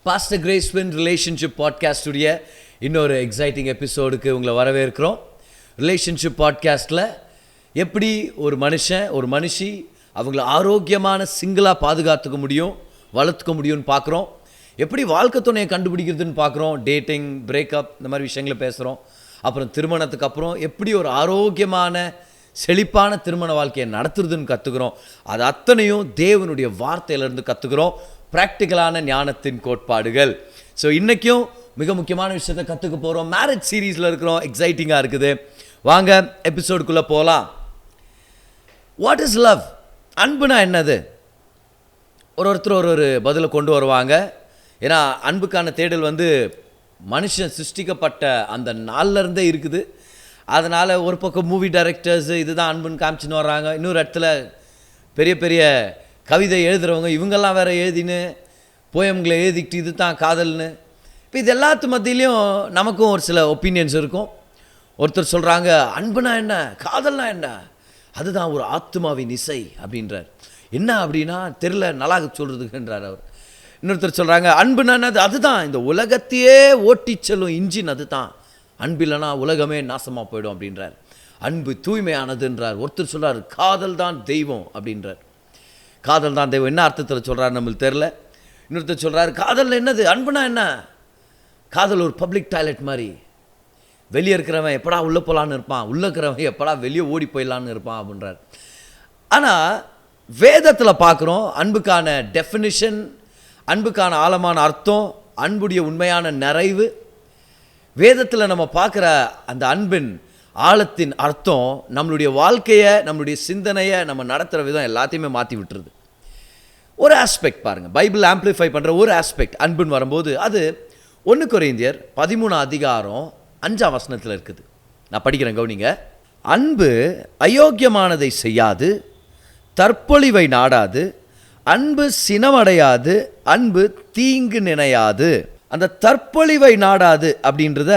Pastor Graceswin relationship பாட்காஸ்டுடைய இன்னொரு exciting எபிசோடுக்கு உங்களை வரவேற்கிறோம். ரிலேஷன்ஷிப் பாட்காஸ்ட்டில் எப்படி ஒரு மனுஷி அவங்கள ஆரோக்கியமான சிங்கிளாக பாதுகாத்துக்க முடியும், வளர்த்துக்க முடியும்னு பார்க்குறோம். எப்படி வாழ்க்கை துணையை கண்டுபிடிக்கிறதுன்னு பார்க்குறோம். டேட்டிங், பிரேக்கப், இந்த மாதிரி விஷயங்களை பேசுகிறோம். அப்புறம் திருமணத்துக்கு அப்புறம் எப்படி ஒரு ஆரோக்கியமான செழிப்பான திருமண வாழ்க்கையை நடத்துறதுன்னு கற்றுக்குறோம். அது அத்தனையும் தேவனுடைய வார்த்தையிலேருந்து கற்றுக்குறோம். ப்ராக்டிக்கலான ஞானத்தின் கோட்பாடுகள். ஸோ இன்றைக்கும் மிக முக்கியமான விஷயத்தை கற்றுக்க போகிறோம். மேரேஜ் சீரீஸில் இருக்கிறோம். எக்ஸைட்டிங்காக இருக்குது. வாங்க எபிசோடுக்குள்ளே போகலாம். What is love? அன்புனா என்னது? ஒருத்தர் ஒரு பதிலை கொண்டு வருவாங்க. ஏன்னா அன்புக்கான தேடல் மனுஷன் சிருஷ்டிக்கப்பட்ட அந்த நாள்லேருந்தே இருக்குது. அதனால் ஒரு பக்கம் மூவி டைரக்டர்ஸு இதுதான் அன்புன்னு காமிச்சின்னு வர்றாங்க. இன்னொரு இடத்துல பெரிய பெரிய கவிதை எழுதுகிறவங்க இவங்கெல்லாம் வேறு எழுதின்னு போயம்களை எழுதிக்கிட்டு இது தான் காதல்னு. இப்போ இது எல்லாத்து மத்தியிலையும் நமக்கும் ஒரு சில ஒப்பீனியன்ஸ் இருக்கும். ஒருத்தர் சொல்கிறாங்க அன்புனா என்ன, காதல்னா என்ன, அதுதான் ஒரு ஆத்மாவின் இசை அப்படின்றார். என்ன அப்படின்னா தெரில, நல்லா சொல்கிறதுக்குன்றார் அவர். இன்னொருத்தர் சொல்கிறாங்க அன்புனா என்னது, அதுதான் இந்த உலகத்தையே ஓட்டி செல்லும் இன்ஜின், அதுதான். அன்பில்லைனா உலகமே நாசமாக போயிடும் அப்படின்றார். அன்பு தூய்மையானதுன்றார். ஒருத்தர் சொல்கிறார் காதல் தான் தெய்வம் அப்படின்றார். காதல் தான் தெய்வம் என்ன அர்த்தத்தில் சொல்கிறார் நம்மளுக்கு தெரில. இன்னொருத்தர் சொல்கிறார் காதல் என்னது, அன்புனா என்ன, காதல் ஒரு பப்ளிக் டாய்லெட் மாதிரி. வெளியே இருக்கிறவன் எப்படா உள்ளே போகலான்னு இருப்பான், உள்ளே இருக்கிறவன் எப்படா வெளியே ஓடி போயிடலான்னு இருப்பான் அப்படின்றார். ஆனால் வேதத்தில் பார்க்குறோம் அன்புக்கான டெஃபினிஷன், அன்புக்கான ஆழமான அர்த்தம், அன்புடைய உண்மையான நிறைவு. வேதத்தில் நம்ம பார்க்குற அந்த அன்பின் ஆழத்தின் அர்த்தம் நம்மளுடைய வாழ்க்கையை, நம்மளுடைய சிந்தனையை, நம்ம நடத்துகிற விதம் எல்லாத்தையுமே மாற்றி விட்டுருது. ஒரு ஆஸ்பெக்ட் பாருங்கள், பைபிள் ஆம்பிளிஃபை பண்ணுற ஒரு ஆஸ்பெக்ட் அன்புன்னு வரும்போது அது 1 கொரிந்தியர் 13:5 இருக்குது. நான் படிக்கிறேன், கவனிங்க. அன்பு அயோக்கியமானதை செய்யாது, தற்பொழிவை நாடாது, அன்பு சினமடையாது, அன்பு தீங்கு நினையாது. அந்த தற்பொழிவை நாடாது அப்படின்றத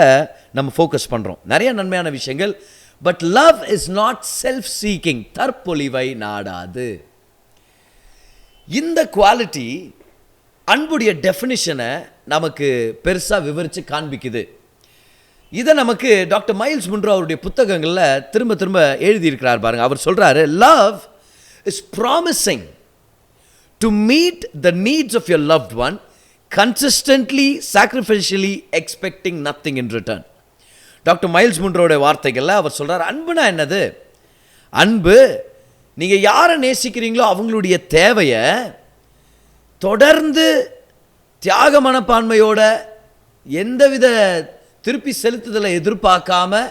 நம்ம ஃபோக்கஸ் பண்ணுறோம். நிறைய நன்மையான விஷயங்கள். But love is not self seeking. தற்பொழிவை நாடாது. இந்த குவாலிட்டி அன்புடைய டெஃபினிஷனை நமக்கு பெருசாக விவரித்து காண்பிக்குது. இதை நமக்கு டாக்டர் மைல்ஸ் முன்ரோ அவருடைய புத்தகங்களில் திரும்ப திரும்ப எழுதியிருக்கிறார் பாருங்கள். அவர் சொல்கிறாரு love is promising to meet the needs of your loved one, consistently, sacrificially, expecting nothing in return. Doctor Myles முன்ரோட வார்த்தைகளில் அவர் சொல்கிறார் அன்புனா என்னது, அன்பு நீங்கள் யாரை நேசிக்கிறீங்களோ அவங்களுடைய தேவையை தொடர்ந்து தியாக மனப்பான்மையோட எந்தவித திருப்பி செலுத்துதலை எதிர்பார்க்காம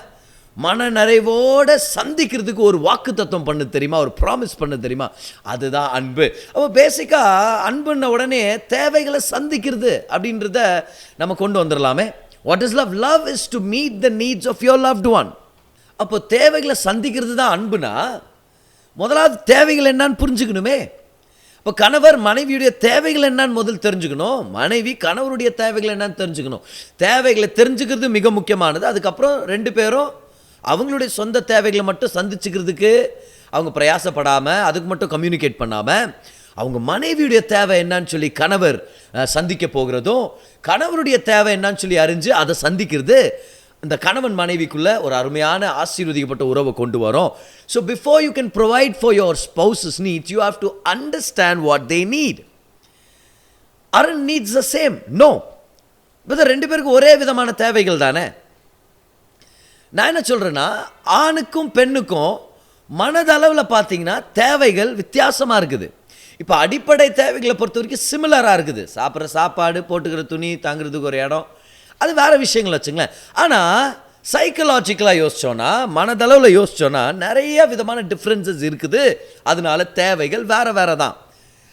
மன நிறைவோடு சந்திக்கிறதுக்கு ஒரு வாக்கு தத்துவம் பண்ணு தெரியுமா, ஒரு ப்ராமிஸ் பண்ண தெரியுமா, அதுதான் அன்பு. அப்போ பேசிக்காக அன்புன்ன உடனே தேவைகளை சந்திக்கிறது அப்படின்றத நம்ம கொண்டு வந்துடலாமே. What is love? Love is to meet the needs of your loved one. அப்போ தேவைகளை சந்திக்கிறது தான் அன்புனா முதலாவது தேவைகள் என்னன்னு புரிஞ்சுக்கணுமே. இப்போ கணவர் மனைவியுடைய தேவைகள் என்னன்னு முதல் தெரிஞ்சுக்கணும், மனைவி கணவருடைய தேவைகள் என்னன்னு தெரிஞ்சுக்கணும். தேவைகளை தெரிஞ்சுக்கிறது மிக முக்கியமானது. அதுக்கப்புறம் 2 பேரும் அவங்களுடைய சொந்த தேவைகளை மட்டும் சந்திச்சுக்கிறதுக்கு அவங்க பிரயாசப்படாமல், அதுக்கு மட்டும் கம்யூனிகேட் பண்ணாமல், அவங்க மனைவியுடைய தேவை என்னன்னு சொல்லி கணவர் சந்திக்க போகிறதும், கணவருடைய தேவை என்னன்னு சொல்லி அறிஞ்சு அதை சந்திக்கிறது இந்த கணவன் மனைவிக்குள்ள ஒரு அருமையான ஆசீர்வதிக்கப்பட்ட உறவை கொண்டு வரும். So before you can provide for your spouse's needs, you have to understand what they need. Are needs the same? No. இப்போ 2 பேருக்கு ஒரே விதமான தேவைகள் தானே. நான் என்ன சொல்கிறேன்னா, ஆணுக்கும் பெண்ணுக்கும் மனதளவில் பார்த்தீங்கன்னா தேவைகள் வித்தியாசமாக இருக்குது. இப்போ அடிப்படை தேவைகளை பொறுத்த வரைக்கும் சிமிலராக இருக்குது. சாப்பிட்ற சாப்பாடு, போட்டுக்கிற துணி, தங்குறதுக்கு ஒரு இடம், அது வேறு விஷயங்கள் வச்சுங்களேன். ஆனால் சைக்கலாஜிக்கலாக யோசித்தோன்னா, மனதளவில் யோசித்தோன்னா நிறைய விதமான டிஃப்ரென்சஸ் இருக்குது. அதனால தேவைகள் வேறு வேறு தான்.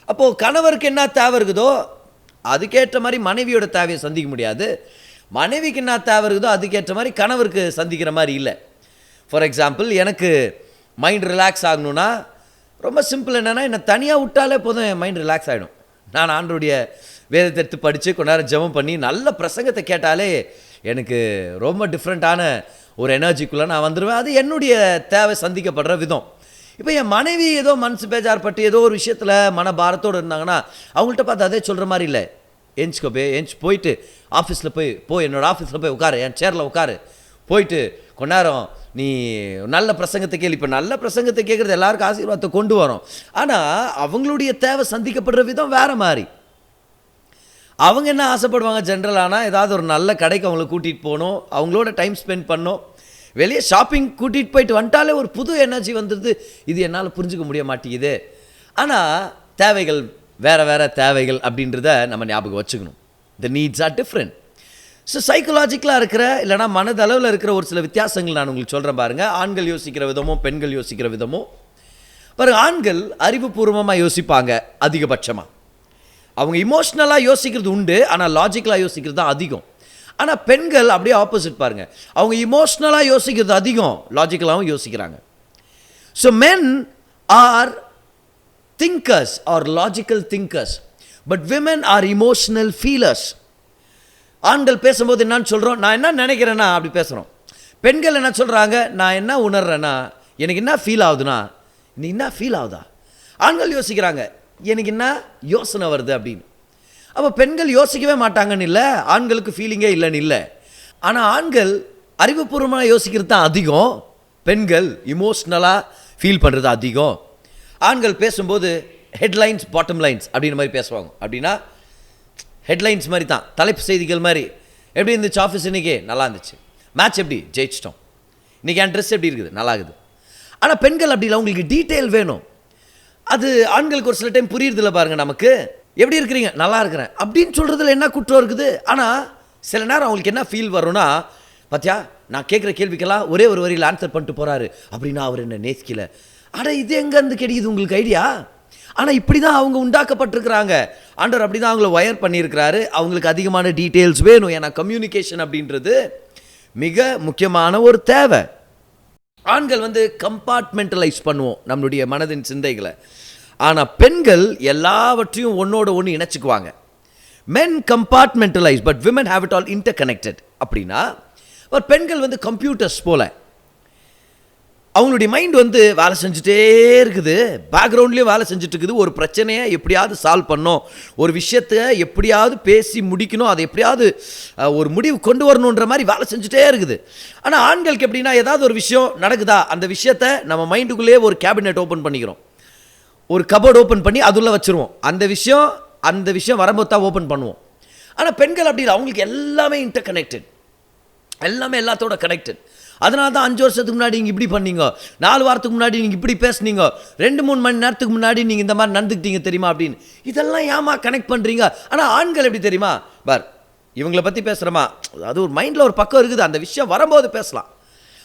அப்போது கணவருக்கு என்ன தேவை இருக்குதோ அதுக்கேற்ற மாதிரி மனைவியோட தேவையை சந்திக்க முடியாது. மனைவிக்கு என்ன தேவை இருக்குதோ அதுக்கேற்ற மாதிரி கணவருக்கு சந்திக்கிற மாதிரி இல்லை. ஃபார் எக்ஸாம்பிள், எனக்கு மைண்ட் ரிலாக்ஸ் ஆகணும்னா ரொம்ப சிம்பிள். என்னென்னா, என்னை தனியாக விட்டாலே போதும், என் மைண்ட் ரிலாக்ஸ் ஆகிடும். நான் ஆண்டவருடைய வேதத்தை எடுத்து படித்து கொஞ்ச நேரம் ஜெபம் பண்ணி நல்ல பிரசங்கத்தை கேட்டாலே எனக்கு ரொம்ப டிஃப்ரெண்ட்டான ஒரு எனர்ஜிக்குள்ளே நான் வந்துடுவேன். அது என்னுடைய தேவை சந்திக்கப்படுற விதம். இப்போ என் மனைவி ஏதோ மனசு பேஜார்பட்டு ஏதோ ஒரு விஷயத்தில் மனபாரத்தோடு இருந்தாங்கன்னா அவங்கள்ட்ட பார்த்து அதே சொல்கிற மாதிரி இல்லை. ஏஞ்சி போயிட்டு ஆஃபீஸில் போய் என்னோடய ஆஃபீஸில் போய் உட்காரு, என் சேரில் உட்காரு, போயிட்டு கொஞ்ச நேரம் நீ நல்ல பிரசங்கத்தை கேள்வி. இப்போ நல்ல பிரசங்கத்தை கேட்குறது எல்லாருக்கும் ஆசீர்வாதத்தை கொண்டு வரும். ஆனால் அவங்களுடைய தேவை சந்திக்கப்படுற விதம் வேறு மாதிரி. அவங்க என்ன ஆசைப்படுவாங்க, ஜென்ரலானால் ஏதாவது ஒரு நல்ல கடைக்கு அவங்கள கூட்டிகிட்டு போகணும், அவங்களோட டைம் ஸ்பெண்ட் பண்ணணும், வெளியே ஷாப்பிங் கூட்டிகிட்டு போயிட்டு வந்துட்டாலே ஒரு புது எனர்ஜி வந்துடுது. இது என்னால் புரிஞ்சுக்க முடிய மாட்டேங்குது. ஆனால் தேவைகள் வேறு தேவைகள் அப்படின்றத நம்ம ஞாபகம் வச்சுக்கணும். The needs are different. So சைக்கலாஜிக்கலாக இருக்கிற இல்லைனா மனதளவில் இருக்கிற ஒரு சில வித்தியாசங்கள் நான் உங்களுக்கு சொல்கிறேன் பாருங்கள். ஆண்கள் யோசிக்கிற விதமோ பெண்கள் யோசிக்கிற விதமோ பாருங்கள். ஆண்கள் அறிவுபூர்வமாக யோசிப்பாங்க அதிகபட்சமாக. அவங்க இமோஷ்னலாக யோசிக்கிறது உண்டு, ஆனால் லாஜிக்கலாக யோசிக்கிறது தான் அதிகம். ஆனால் பெண்கள் அப்படியே ஆப்போசிட் பாருங்கள். அவங்க இமோஷ்னலாக யோசிக்கிறது அதிகம், லாஜிக்கலாகவும் யோசிக்கிறாங்க. So men R thinkers or logical thinkers, but women are emotional feelers. ஆண்கள் பேசும்போது என்னன்னு சொல்கிறோம், நான் என்ன நினைக்கிறேன்னா அப்படி பேசுகிறோம். பெண்கள் என்ன சொல்கிறாங்க, நான் என்ன உணர்றேன்னா, எனக்கு என்ன ஃபீல் ஆகுதுன்னா, நீ என்ன ஃபீல் ஆகுதா. ஆண்கள் யோசிக்கிறாங்க, எனக்கு என்ன யோசனை வருது அப்படின்னு. அப்போ பெண்கள் யோசிக்கவே மாட்டாங்கன்னு இல்லை, ஆண்களுக்கு ஃபீலிங்கே இல்லைன்னு இல்லை. ஆனால் ஆண்கள் அறிவுபூர்வமாக யோசிக்கிறது தான் அதிகம், பெண்கள் இமோஷ்னலாக ஃபீல் பண்ணுறது அதிகம். ஆண்கள் பேசும்போது ஹெட்லைன்ஸ் பாட்டம் லைன்ஸ் அப்படின்ற மாதிரி பேசுவாங்க. அப்படின்னா ஹெட்லைன்ஸ் மாதிரி தான், தலைப்பு செய்திகள் மாதிரி. எப்படி இருந்துச்சு ஆஃபீஸ் இன்றைக்கி, நல்லா இருந்துச்சு. மேட்ச் எப்படி, ஜெயிச்சிட்டோம். இன்றைக்கி என் ட்ரெஸ் எப்படி இருக்குது, நல்லா இருக்குது. ஆனால் பெண்கள் அப்படி இல்லை, உங்களுக்கு டீட்டெயில் வேணும். அது ஆண்களுக்கு ஒரு சில டைம் புரியுறதில்ல பாருங்கள். நமக்கு எப்படி இருக்கிறீங்க, நல்லா இருக்கிறேன் அப்படின்னு சொல்கிறதுல என்ன குற்றம் இருக்குது. ஆனால் சில நேரம் அவங்களுக்கு என்ன ஃபீல் வரும்னா, பார்த்தியா நான் கேட்குற கேள்விக்கெல்லாம் ஒரே ஒரு வரியில் ஆன்சர் பண்ணிட்டு போகிறாரு, அப்படின்னா அவர் என்ன நேசிக்கல. அட இது எங்கேருந்து கிடைக்குது உங்களுக்கு ஐடியா. ஆனால் இப்படி தான் அவங்க உண்டாக்கப்பட்டிருக்கிறாங்க. ஆண்டவர் அப்படி தான் அவங்கள ஒயர் பண்ணியிருக்கிறாரு. அவங்களுக்கு அதிகமான டீட்டெயில்ஸ் வேணும். ஏன்னா கம்யூனிகேஷன் அப்படின்றது மிக முக்கியமான ஒரு தேவை. ஆண்கள் கம்பார்ட்மெண்டலைஸ் பண்ணுவோம் நம்மளுடைய மனதின் சிந்தைகளை. ஆனால் பெண்கள் எல்லாவற்றையும் ஒன்னோட ஒன்று இணைச்சிக்குவாங்க. Men compartmentalize but women have it all interconnected. அப்படின்னா பெண்கள் கம்ப்யூட்டர்ஸ் போல அவங்களுடைய மைண்ட் வேலை செஞ்சுட்டே இருக்குது, பேக்ரவுண்ட்லேயும் வேலை செஞ்சுட்டு இருக்குது. ஒரு பிரச்சனையை எப்படியாவது சால்வ் பண்ணணும், ஒரு விஷயத்தை எப்படியாவது பேசி முடிக்கணும், அதை எப்படியாவது ஒரு முடிவு கொண்டு வரணுன்ற மாதிரி வேலை செஞ்சுட்டே இருக்குது. ஆனால் ஆண்களுக்கு எப்படின்னா, ஏதாவது ஒரு விஷயம் நடக்குதா, அந்த விஷயத்தை நம்ம மைண்டுக்குள்ளேயே ஒரு கேபினெட் ஓப்பன் பண்ணிக்கிறோம், ஒரு கபோர்டு ஓப்பன் பண்ணி அதுள்ள வச்சுருவோம். அந்த விஷயம் வரும்போது தான் ஓப்பன் பண்ணுவோம். ஆனால் பெண்கள் அப்படி இல்லை, அவங்களுக்கு எல்லாமே இன்டர் கனெக்டட், எல்லாமே எல்லாத்தோட கனெக்டட். அதனால தான் 5 வருஷத்துக்கு முன்னாடி நீங்கள் இப்படி பண்ணீங்க, 4 வாரத்துக்கு முன்னாடி நீங்கள் இப்படி பேசுனீங்க, 2-3 மணி நேரத்துக்கு முன்னாடி நீங்கள் இந்த மாதிரி நடந்துக்கிட்டீங்க தெரியுமா அப்படின்னு. இதெல்லாம் ஏமா கனெக்ட் பண்ணுறீங்க. ஆனால் ஆண்கள் எப்படி தெரியுமா, பார் இவங்களை பற்றி பேசுகிறோமா, அது ஒரு மைண்டில் ஒரு பக்கம் இருக்குது, அந்த விஷயம் வரும்போது பேசலாம்.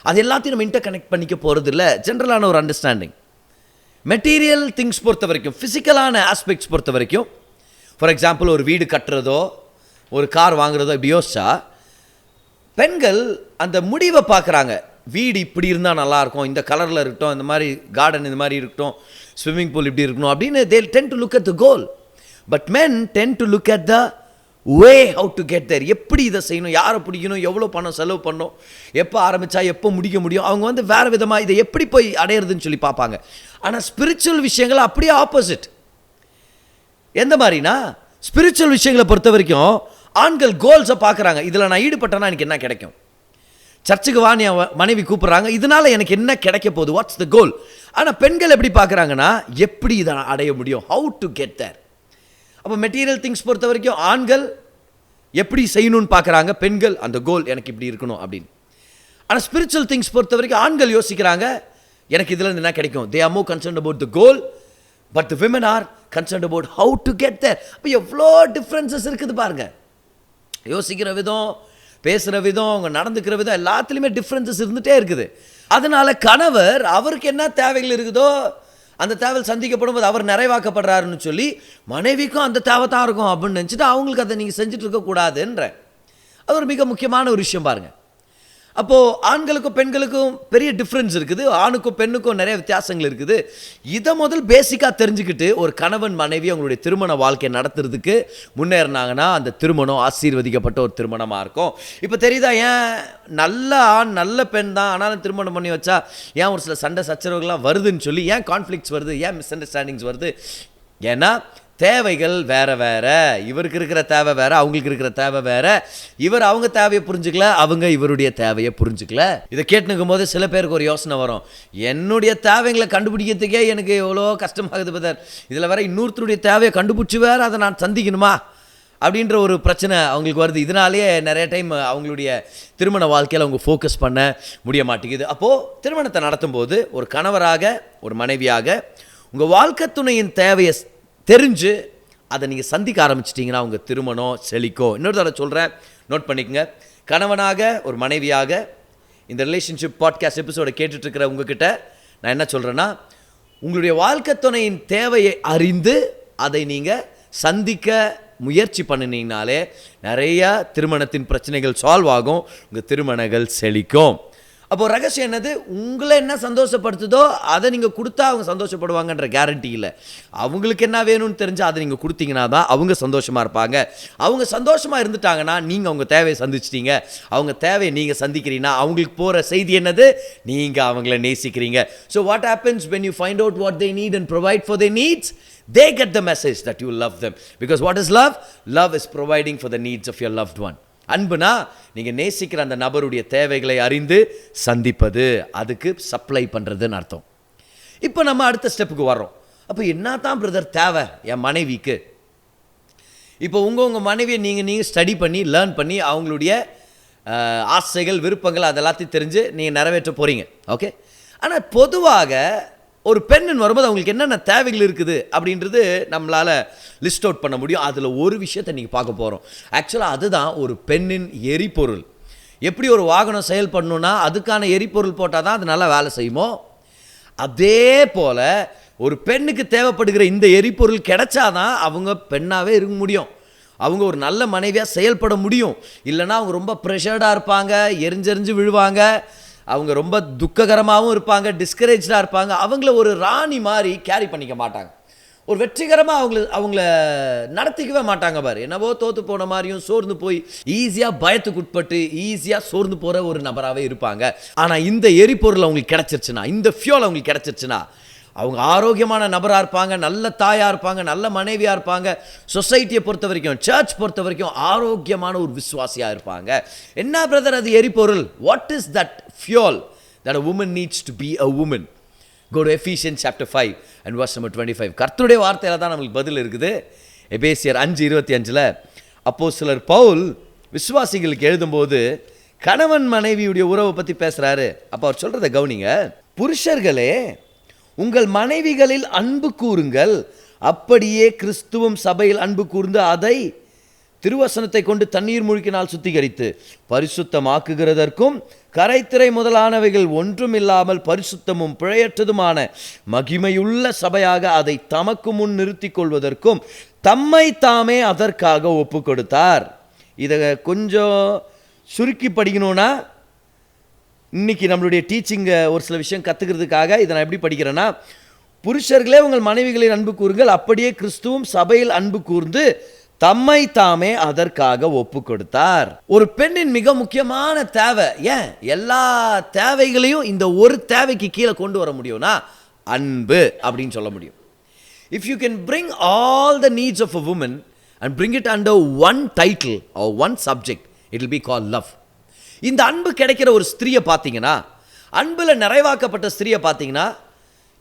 அது எல்லாத்தையும் நம்ம இன்டர் கனெக்ட் பண்ணிக்க போகிறது இல்லை. ஜென்ரலான ஒரு அண்டர்ஸ்டாண்டிங். மெட்டீரியல் திங்ஸ் பொறுத்த வரைக்கும், ஃபிசிக்கலான ஆஸ்பெக்ட்ஸ் பொறுத்த வரைக்கும், ஃபார் எக்ஸாம்பிள் ஒரு வீடு கட்டுறதோ ஒரு கார் வாங்குறதோ இப்படி யோசிச்சா, பெண்கள் அந்த முடிவை பார்க்குறாங்க. வீடு இப்படி இருந்தால் நல்லாயிருக்கும், இந்த கலரில் இருக்கட்டும், இந்த மாதிரி கார்டன் இந்த மாதிரி இருக்கட்டும், ஸ்விம்மிங் பூல் இப்படி இருக்கணும் அப்படின்னு they tend to look at the goal. But men tend to look at the way how to get there. எப்படி இதை செய்யணும், யாரை பிடிக்கணும், எவ்வளோ பணம் செலவு பண்ணணும், எப்போ ஆரம்பித்தா எப்போ முடிக்க முடியும், அவங்க வேறு விதமாக இதை எப்படி போய் அடையிறதுன்னு சொல்லி பார்ப்பாங்க. ஆனால் ஸ்பிரிச்சுவல் விஷயங்கள் அப்படியே ஆப்போசிட். எந்த மாதிரினா, ஸ்பிரிச்சுவல் விஷயங்களை பொறுத்த வரைக்கும் ஆண்கள் கோல்ஸை பார்க்குறாங்க. இதில் நான் ஈடுபட்டேன்னா எனக்கு என்ன கிடைக்கும், சர்ச்சுக்கு வாணி மனைவி கூப்பிட்றாங்க, இதனால் எனக்கு என்ன கிடைக்க போகுது, வாட்ஸ் த கோல். ஆனால் பெண்கள் எப்படி பார்க்குறாங்கன்னா, எப்படி இதை அடைய முடியும், ஹவு டு கெட் தேர். அப்போ மெட்டீரியல் திங்ஸ் பொறுத்த வரைக்கும் ஆண்கள் எப்படி செய்யணும்னு பார்க்குறாங்க, பெண்கள் அந்த கோல் எனக்கு இப்படி இருக்கணும் அப்படின்னு. ஆனால் ஸ்பிரிச்சுவல் திங்ஸ் பொறுத்த வரைக்கும் ஆண்கள் யோசிக்கிறாங்க, எனக்கு இதில் என்ன கிடைக்கும். They are more concerned about the goal, but the women are concerned about how to get there. அப்போ எவ்வளோ டிஃப்ரென்சஸ் இருக்குது பாருங்கள். யோசிக்கிற விதம், பேசுகிற விதம், அவங்க நடந்துக்கிற விதம், எல்லாத்துலேயுமே டிஃப்ரென்சஸ் இருந்துகிட்டே இருக்குது. அதனால் கணவர் அவருக்கு என்ன தேவைகள் இருக்குதோ அந்த தேவை சந்திக்கப்படும் போது அவர் நிறைவாக்கப்படுறாருன்னு சொல்லி மனைவிக்கும் அந்த தேவை தான் இருக்கும் அப்படின்னு நினச்சிட்டு அவங்களுக்கு அதை நீங்கள் செஞ்சுட்டு இருக்கக்கூடாதுன்ற அது ஒரு மிக முக்கியமான ஒரு விஷயம் பாருங்கள். அப்போது ஆண்களுக்கும் பெண்களுக்கும் பெரிய டிஃப்ரென்ஸ் இருக்குது, ஆணுக்கும் பெண்ணுக்கும் நிறைய வித்தியாசங்கள் இருக்குது. இதை முதல் பேசிக்காக தெரிஞ்சுக்கிட்டு ஒரு கணவன் மனைவி அவங்களுடைய திருமண வாழ்க்கையை நடத்துறதுக்கு முன்னேறினாங்கன்னா அந்த திருமணம் ஆசீர்வதிக்கப்பட்ட ஒரு திருமணமாக இருக்கும். இப்போ தெரியுதா, ஏன் நல்ல ஆண் நல்ல பெண் தான் ஆனாலும் திருமணம் பண்ணி வச்சா ஏன் ஒரு சில சண்டை சச்சரவுகள்லாம் வருதுன்னு சொல்லி, ஏன் கான்ஃப்ளிக்ஸ் வருது, ஏன் மிஸ் அண்டர்ஸ்டாண்டிங்ஸ் வருது. ஏன்னா தேவைகள் வேற வேற. இவருக்கு இருக்கிற தேவை வேற, அவங்களுக்கு இருக்கிற தேவை வேற. இவர் அவங்க தேவையை புரிஞ்சுக்கல, அவங்க இவருடைய தேவையை புரிஞ்சுக்கல. இதை கேட்டுக்கும் போது சில பேருக்கு ஒரு யோசனை வரும், என்னுடைய தேவைகளை கண்டுபிடிக்கிறதுக்கே எனக்கு எவ்வளோ கஷ்டமாகுது பதர், இதில் வேற இன்னொருத்தருடைய தேவையை கண்டுபிடிச்சி வேற அதை நான் சந்திக்கணுமா அப்படின்ற ஒரு பிரச்சனை அவங்களுக்கு வருது. இதனாலேயே நிறைய டைம் அவங்களுடைய திருமண வாழ்க்கையில் அவங்க ஃபோக்கஸ் பண்ண முடிய மாட்டேங்குது. அப்போது திருமணத்தை நடத்தும் போது ஒரு கணவராக ஒரு மனைவியாக உங்கள் வாழ்க்கை துணையின் தேவையை தெரிஞ்சு அதை நீங்கள் சந்திக்க ஆரம்பிச்சிட்டிங்கன்னா உங்கள் திருமணம் செழிக்கும். இன்னொரு தடவை சொல்கிறேன், நோட் பண்ணிக்கங்க. கணவனாக ஒரு மனைவியாக இந்த ரிலேஷன்ஷிப் பாட்காஸ்ட் எபிசோடை கேட்டுட்ருக்கிற உங்ககிட்ட நான் என்ன சொல்கிறேன்னா, உங்களுடைய வாழ்க்கை துணையின் தேவையை அறிந்து அதை நீங்கள் சந்திக்க முயற்சி பண்ணினீங்கனாலே நிறையா திருமணத்தின் பிரச்சனைகள் சால்வ் ஆகும், உங்கள் திருமணங்கள் செழிக்கும். அப்போது ரகசியம் என்னது? உங்களை என்ன சந்தோஷப்படுத்துதோ அதை நீங்கள் கொடுத்தா அவங்க சந்தோஷப்படுவாங்கன்ற கேரண்டி இல்லை. அவங்களுக்கு என்ன வேணும்னு தெரிஞ்சு அதை நீங்கள் கொடுத்தீங்கன்னா தான் அவங்க சந்தோஷமாக இருப்பாங்க. அவங்க சந்தோஷமாக இருந்துட்டாங்கன்னா நீங்கள் அவங்க தேவையை சந்திச்சிட்டீங்க. அவங்க தேவையை நீங்கள் சந்திக்கிறீங்கன்னா அவங்களுக்கு போகிற செய்தி என்னது? நீங்கள் அவங்கள நேசிக்கிறீங்க. So what happens when you find out what they need and provide for their needs, they get the message that you love them. Because what is love? Love is providing for the needs of your loved one. அன்புனா நீங்கள் நேசிக்கிற அந்த நபருடைய தேவைகளை அறிந்து சந்திப்பது, அதுக்கு supply பண்ணுறதுன்னு அர்த்தம். இப்போ நம்ம அடுத்த ஸ்டெப்புக்கு வர்றோம். அப்போ என்ன தான் பிரதர் தேவை என் மனைவிக்கு? இப்போ உங்கள் மனைவியை நீங்கள் ஸ்டடி பண்ணி லேர்ன் பண்ணி அவங்களுடைய ஆசைகள் விருப்பங்கள் அதெல்லாத்தையும் தெரிஞ்சு நீங்கள் நிறைவேற்ற போகிறீங்க. ஓகே. ஆனால் பொதுவாக ஒரு பெண்ணின் வரும்போது அவங்களுக்கு என்னென்ன தேவைகள் இருக்குது அப்படின்றது நம்மளால் லிஸ்ட் அவுட் பண்ண முடியும். அதில் ஒரு விஷயத்தை நீங்கள் பார்க்க போகிறோம். ஆக்சுவலாக அதுதான் ஒரு பெண்ணின் எரிபொருள். எப்படி ஒரு வாகனம் செயல்படணுன்னா அதுக்கான எரிபொருள் போட்டால் தான் அது நல்லா வேலை செய்யுமோ, அதே போல் ஒரு பெண்ணுக்கு தேவைப்படுகிற இந்த எரிபொருள் கிடைச்சாதான் அவங்க பெண்ணாகவே இருக்க முடியும். அவங்க ஒரு நல்ல மனைவியாக செயல்பட முடியும். இல்லைன்னா அவங்க ரொம்ப ப்ரெஷர்டாக இருப்பாங்க, எரிஞ்செறிஞ்சு விழுவாங்க, அவங்க ரொம்ப துக்ககரமாகவும் இருப்பாங்க, டிஸ்கரேஜாக இருப்பாங்க. அவங்கள ஒரு ராணி மாதிரி கேரி பண்ணிக்க மாட்டாங்க. ஒரு வெற்றிகரமாக அவங்கள நடத்திக்கவே மாட்டாங்க. பாரு, என்னவோ தோற்று போன மாதிரியும் சோர்ந்து போய் ஈஸியாக பயத்துக்கு உட்பட்டு ஈஸியாக சோர்ந்து போகிற ஒரு நபராகவே இருப்பாங்க. ஆனால் இந்த எரிபொருள் அவங்களுக்கு கிடச்சிருச்சுன்னா, இந்த ஃபியூல் அவங்களுக்கு கிடச்சிருச்சுன்னா அவங்க ஆரோக்கியமான நபராக இருப்பாங்க, நல்ல தாயாக இருப்பாங்க, நல்ல மனைவியாக இருப்பாங்க. சொசைட்டியை பொறுத்த வரைக்கும், சர்ச் பொறுத்த வரைக்கும் ஆரோக்கியமான ஒரு விசுவாசியாக இருப்பாங்க. என்ன பிரதர் அது எரிபொருள்? What is that fuel that a woman needs to be a woman? Go to Ephesians chapter 5 and verse number 25. கர்த்தருடைய வார்த்தையில் தான் நம்மளுக்கு பதில் இருக்குது. எபேசியர் 5:25 அப்போஸ்தலர் பவுல் விசுவாசிகளுக்கு எழுதும்போது கணவன் மனைவியுடைய உறவை பற்றி பேசுகிறாரு. அப்போ அவர் சொல்கிறத கவனிங்க. புருஷர்களே உங்கள் மனைவிகளில் அன்பு கூறுங்கள், அப்படியே கிறிஸ்துவும் சபையில் அன்பு கூர்ந்து அதை திருவசனத்தை கொண்டு தண்ணீர் முழுக்கினால் சுத்திகரித்து பரிசுத்தமாக்குகிறதற்கும் கரைத்திரை முதலானவைகள் ஒன்றும் இல்லாமல் பரிசுத்தமும் பிழையற்றதுமான மகிமையுள்ள சபையாக அதை தமக்கு முன் நிறுத்திக் கொள்வதற்கும் தம்மை தாமே அதற்காக ஒப்பு கொடுத்தார். இதை கொஞ்சம் சுருக்கி படிக்கணும்னா, இன்னைக்கு நம்மளுடைய டீச்சிங்கை ஒரு சில விஷயம் கற்றுக்கிறதுக்காக இதை நான் எப்படி படிக்கிறேன்னா, புருஷர்களே உங்கள் மனைவிகளின் அன்பு கூறுங்கள், அப்படியே கிறிஸ்துவும் சபையில் அன்பு கூர்ந்து தம்மை தாமே அதற்காக ஒப்பு கொடுத்தார். ஒரு பெண்ணின் மிக முக்கியமான தேவை, ஏன் எல்லா தேவைகளையும் இந்த ஒரு தேவைக்கு கீழே கொண்டு வர முடியும்னா அன்பு அப்படின்னு சொல்ல முடியும். If you can bring all the needs of a woman and bring it under one title or one subject, it will be call love. இந்த அன்பு கிடைக்கிற ஒரு ஸ்திரியை பார்த்தீங்கன்னா, அன்பில் நிறைவாக்கப்பட்ட ஸ்திரியை பார்த்தீங்கன்னா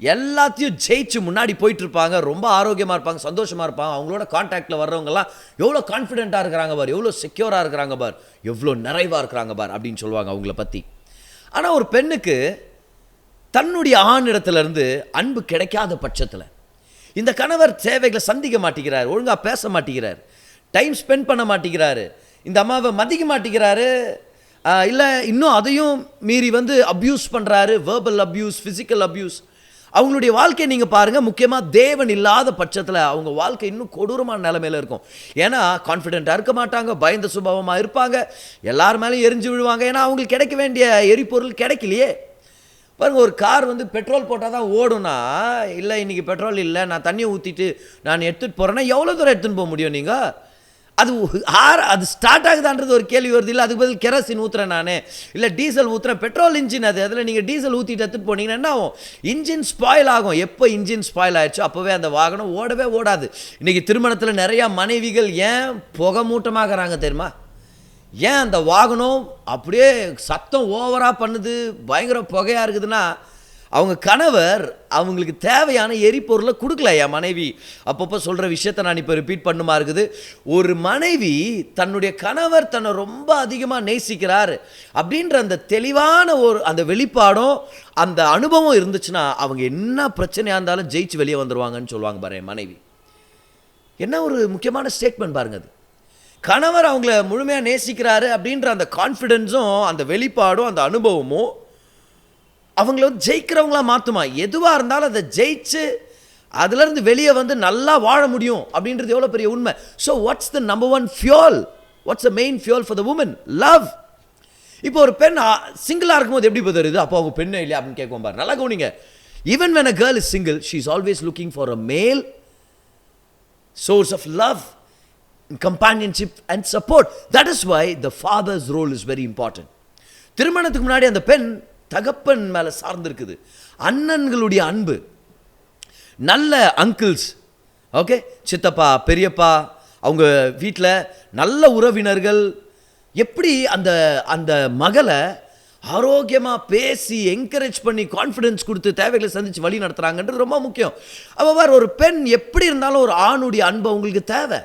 எல்லாத்தையும் ஜெயிச்சு முன்னாடி போயிட்டு இருப்பாங்க, ரொம்ப ஆரோக்கியமாக இருப்பாங்க, சந்தோஷமாக இருப்பாங்க. அவங்களோட கான்டாக்டில் வர்றவங்கலாம் எவ்வளோ கான்ஃபிடென்ட்டாக இருக்கிறாங்க பார், எவ்வளோ செக்யூராக இருக்கிறாங்க பார், எவ்வளோ நிறைவாக இருக்கிறாங்க பார் அப்படின்னு சொல்லுவாங்க அவங்கள பற்றி. ஆனால் ஒரு பெண்ணுக்கு தன்னுடைய ஆணிடத்துலேருந்து அன்பு கிடைக்காத பட்சத்தில் இந்த கணவர் சேவைகளை சந்திக்க மாட்டேங்கிறார், ஒழுங்காக பேச மாட்டேங்கிறார், டைம் ஸ்பெண்ட் பண்ண மாட்டேங்கிறாரு, இந்த அம்மாவை மதிக்க மாட்டேங்கிறாரு, இல்லை இன்னும் அதையும் மீறி அப்யூஸ் பண்ணுறாரு, வேர்பல் அப்யூஸ், ஃபிசிக்கல் அப்யூஸ். அவங்களுடைய வாழ்க்கையை நீங்கள் பாருங்கள், முக்கியமாக தேவன் இல்லாத பட்சத்தில் அவங்க வாழ்க்கை இன்னும் கொடூரமான நிலைமையில் இருக்கும். ஏன்னா கான்ஃபிடென்ட்டாக இருக்க மாட்டாங்க, பயந்த சுபாவமாக இருப்பாங்க, எல்லார் மேலேயும் எரிஞ்சு விழுவாங்க. ஏன்னா அவங்களுக்கு கிடைக்க வேண்டிய எரிபொருள் கிடைக்கலையே. பாருங்கள், ஒரு கார் பெட்ரோல் போட்டால் தான் ஓடுனா, இல்லை இன்றைக்கி பெட்ரோல் இல்லை, நான் தண்ணியை ஊற்றிட்டு நான் எடுத்துகிட்டு போகிறேன்னா எவ்வளோ தூரம் எடுத்துகிட்டு போக முடியும் நீங்கள்? அது ஸ்டார்ட் ஆகுதான்றது ஒரு கேள்வி வருது. இல்லை அதுக்கு பதில் கெரோசின் ஊற்றுறேன் நான், இல்லை டீசல் ஊற்றுறேன். பெட்ரோல் இன்ஜின் அது, அதில் நீங்கள் டீசல் ஊற்றிட்டு எடுத்துட்டு போனீங்கன்னா என்ன ஆகும்? இன்ஜின் ஸ்பாயில் ஆகும். எப்போ இன்ஜின் ஸ்பாயில் ஆயிடுச்சோ அப்போவே அந்த வாகனம் ஓடவே ஓடாது. இன்றைக்கி திருமணத்தில் நிறையா மனைவிகள் ஏன் புகை மூட்டமாகறாங்க தெரியுமா? ஏன் அந்த வாகனம் அப்படியே சத்தம் ஓவராக பண்ணுது, பயங்கர புகையாக இருக்குதுன்னா, அவங்க கணவர் அவங்களுக்கு தேவையான எரிபொருளை கொடுக்கல. என் மனைவி அப்பப்போ சொல்கிற விஷயத்தை நான் இப்போ ரிப்பீட் பண்ணுமா இருக்குது. ஒரு மனைவி தன்னுடைய கணவர் தன்னை ரொம்ப அதிகமாக நேசிக்கிறார் அப்படின்ற அந்த தெளிவான அந்த வெளிப்பாடும் அந்த அனுபவம் இருந்துச்சுன்னா அவங்க என்ன பிரச்சனையாக இருந்தாலும் ஜெயிச்சு வெளியே வந்துடுவாங்கன்னு சொல்லுவாங்க பாரு என் மனைவி. என்ன ஒரு முக்கியமான ஸ்டேட்மெண்ட் பாருங்க. அது கணவர் அவங்கள முழுமையாக நேசிக்கிறாரு அப்படின்ற அந்த கான்ஃபிடென்ஸும் அந்த வெளிப்பாடும் அந்த அனுபவமும் அவங்கள ஜெயிக்கிறவங்களா மாற்றுமா. எதுவாக இருந்தாலும் அதை ஜெயிச்சு அதுலேருந்து வெளியே வந்து நல்லா வாழ முடியும் அப்படின்றது எவ்வளோ பெரிய உண்மை. So what's the number one fuel? What's the main fuel for the woman? Love. இப்போ ஒரு பெண் சிங்கிளாக இருக்கும்போது எப்படி தெரியுது? அப்போ அவங்க பெண்ணே இல்லையா அப்படின்னு கேட்கும் பாரு. நல்லா கவனிங்க. Even when a girl is single, she is always looking for a male source of love, companionship and support. That is why the father's role is very important. திருமணத்துக்கு முன்னாடி அந்த பெண் தகப்பன் மேலே சார்ந்திருக்குது. அண்ணன்களுடைய அன்பு, நல்ல அங்கிள்ஸ், ஓகே, சித்தப்பா பெரியப்பா, அவங்க வீட்டில் நல்ல உறவினர்கள் எப்படி அந்த அந்த மகளை ஆரோக்கியமாக பேசி என்கரேஜ் பண்ணி கான்ஃபிடென்ஸ் கொடுத்து தேவைகளை சந்தித்து வழி நடத்துகிறாங்கன்றது ரொம்ப முக்கியம். அப்போ ஒரு பெண் எப்படி இருந்தாலும் ஒரு ஆணுடைய அன்பு அவங்களுக்கு தேவை.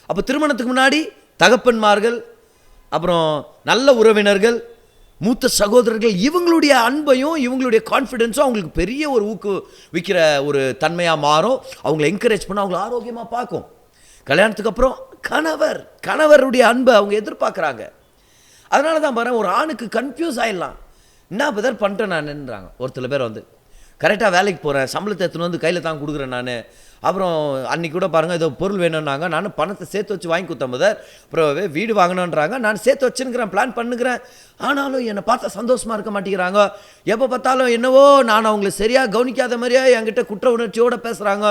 அப்போ திருமணத்துக்கு முன்னாடி தகப்பன்மார்கள், அப்புறம் நல்ல உறவினர்கள், மூத்த சகோதரர்கள், இவங்களுடைய அன்பையும் இவங்களுடைய கான்ஃபிடென்ஸும் அவங்களுக்கு பெரிய ஒரு ஊக்குவிக்கிற ஒரு தன்மையாக மாறும். அவங்களை என்கரேஜ் பண்ண அவங்களை ஆரோக்கியமாக பார்க்கும். கல்யாணத்துக்கு அப்புறம் கணவருடைய அன்பை அவங்க எதிர்பார்க்குறாங்க. அதனால தான் பாருங்கள், ஒரு ஆணுக்கு கன்ஃபியூஸ் ஆகிடலாம். என்ன பதர் பண்ணிட்டேன் நான்ன்றாங்க. ஒரு சில பேர் வந்து கரெக்டாக வேலைக்கு போகிறேன், சம்பளத்தை எடுத்துன்னு வந்து கையில் தான் கொடுக்குறேன் நான். அப்புறம் அன்றைக்கி கூட பாருங்கள், ஏதோ பொருள் வேணும்னாங்க, நான் பணத்தை சேர்த்து வச்சு வாங்கி கொடுத்தேன் பதர். அப்புறம் வீடு வாங்கணுன்றாங்க, நான் சேர்த்து வச்சுன்னுக்கிறேன், பிளான் பண்ணுகிறேன். ஆனாலும் என்னை பார்த்தா சந்தோஷமாக இருக்க மாட்டேங்கிறாங்க. எப்போ பார்த்தாலும் என்னவோ நான் அவங்களை சரியாக கவனிக்காத மாதிரியா என்கிட்ட குற்ற உணர்ச்சியோடு பேசுகிறாங்க.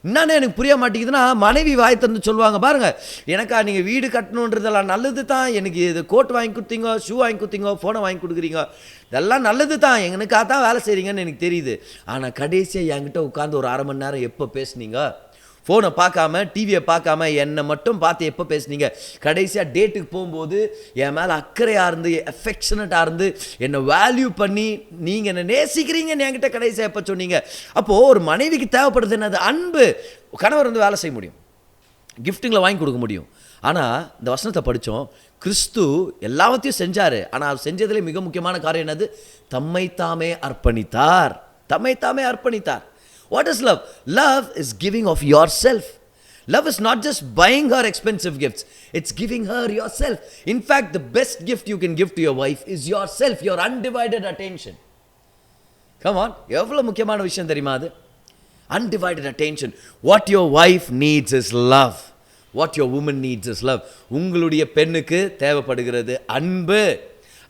என்னன்னு எனக்கு புரிய மாட்டேங்குதுன்னா, மனைவி வாய் திறந்து சொல்லுவாங்க பாருங்கள், எனக்கா நீங்கள் வீடு கட்டணுன்றதெல்லாம் நல்லது தான், எனக்கு இது கோட் வாங்கி கொடுத்தீங்க, ஷூ வாங்கி கொடுத்தீங்க, ஃபோனை வாங்கி கொடுக்குறீங்க, இதெல்லாம் நல்லது தான், எனக்காக தான் வேலை செய்கிறீங்கன்னு எனக்கு தெரியுது. ஆனால் கடைசியாக என்கிட்ட உட்காந்து ஒரு அரை மணி நேரம் எப்போ பேசுனீங்க? ஃபோனை பார்க்காம டிவியை பார்க்காம என்னை மட்டும் பார்த்து எப்போ பேசுனீங்க? கடைசியாக டேட்டுக்கு போகும்போது என் மேலே அக்கறையாக இருந்து எஃபெக்ஷனட்டாக இருந்து என்னை வேல்யூ பண்ணி நீங்கள் என்னை நேசிக்கிறீங்கன்னு என்கிட்ட கடைசியாக எப்போ சொன்னீங்க? அப்போது ஒரு மனைவிக்கு தேவைப்படுறது என்னது? அன்பு. கணவர் வந்து வேலை செய்ய முடியும், கிஃப்ட்டுங்களை வாங்கி கொடுக்க முடியும். ஆனால் இந்த வசனத்தை படித்தோம், கிறிஸ்து எல்லாவற்றையும் செஞ்சார். ஆனால் அவர் செஞ்சதிலே மிக முக்கியமான காரியம் என்னது? தம்மைத்தாமே அர்ப்பணித்தார். தம்மைத்தாமே அர்ப்பணித்தார். What is love? Love is giving of yourself. Love is not just buying her expensive gifts. It's giving her yourself. In fact, the best gift you can give to your wife is yourself, your undivided attention. Come on, எவ்வளவு முக்கியமான விஷயம் தெரியுமா அது? Undivided attention. What your wife needs is love. What your woman needs is love. உங்களுடைய பெண்ணுக்கு தேவைப்படுகிறது அன்பு.